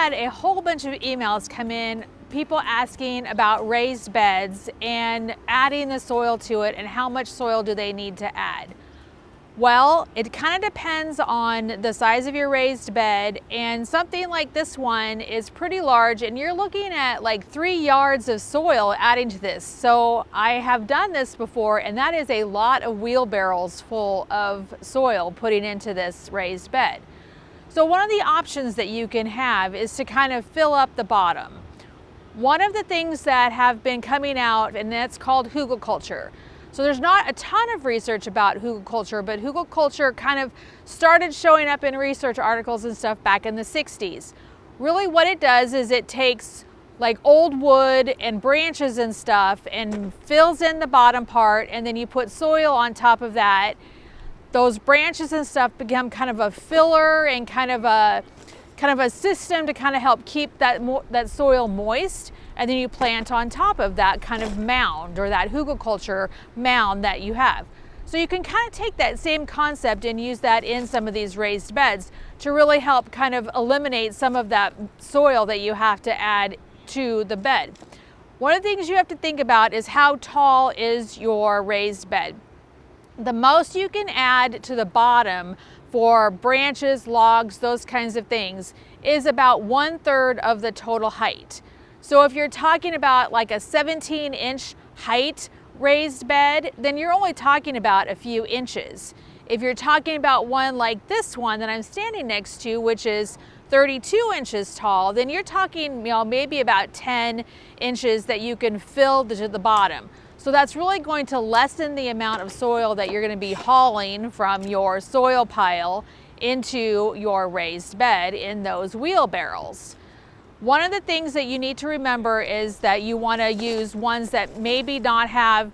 had a whole bunch of emails come in, people asking about raised beds and adding the soil to it and how much soil do they need to add. Well, it kind of depends on the size of your raised bed, and something like this one is pretty large and you're looking at like 3 yards of soil adding to this. So I have done this before, and that is a lot of wheelbarrows full of soil putting into this raised bed. So one of the options that you can have is to kind of fill up the bottom. One of the things that have been coming out, and that's called Hügelkultur. So there's not a ton of research about Hügelkultur, but Hügelkultur kind of started showing up in research articles and stuff back in the 60s. Really what it does is it takes like old wood and branches and stuff and fills in the bottom part, and then you put soil on top of that. Those branches and stuff become kind of a filler and kind of a system to kind of help keep that soil moist, and then you plant on top of that kind of mound or that Hügelkultur mound that you have. So you can kind of take that same concept and use that in some of these raised beds to really help kind of eliminate some of that soil that you have to add to the bed. One of the things you have to think about is how tall is your raised bed. The most you can add to the bottom for branches, logs, those kinds of things is about 1/3 of the total height. So if you're talking about like a 17-inch height raised bed, then you're only talking about a few inches. If you're talking about one like this one that I'm standing next to, which is 32 inches tall, then you're talking, maybe about 10 inches that you can fill to the bottom. So that's really going to lessen the amount of soil that you're going to be hauling from your soil pile into your raised bed in those wheelbarrows. One of the things that you need to remember is that you want to use ones that maybe not have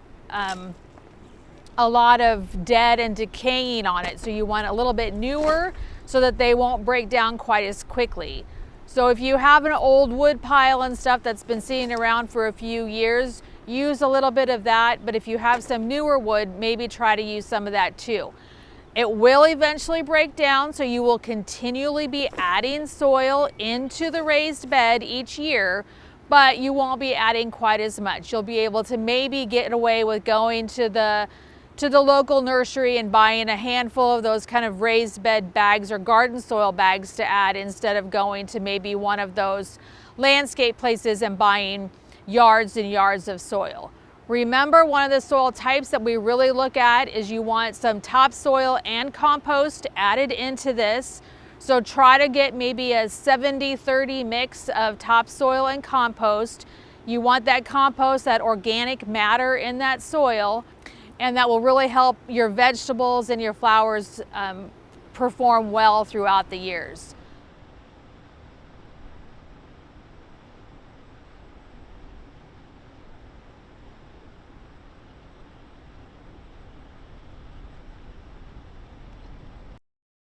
a lot of dead and decaying on it. So you want a little bit newer so that they won't break down quite as quickly. So if you have an old wood pile and stuff that's been sitting around for a few years, use a little bit of that. But if you have some newer wood, maybe try to use some of that too. It will eventually break down, so you will continually be adding soil into the raised bed each year, but you won't be adding quite as much. You'll be able to maybe get away with going to the local nursery and buying a handful of those kind of raised bed bags or garden soil bags to add, instead of going to maybe one of those landscape places and buying yards and yards of soil. Remember, one of the soil types that we really look at is you want some topsoil and compost added into this. So try to get maybe a 70-30 mix of topsoil and compost. You want that compost, that organic matter in that soil, and that will really help your vegetables and your flowers perform well throughout the years.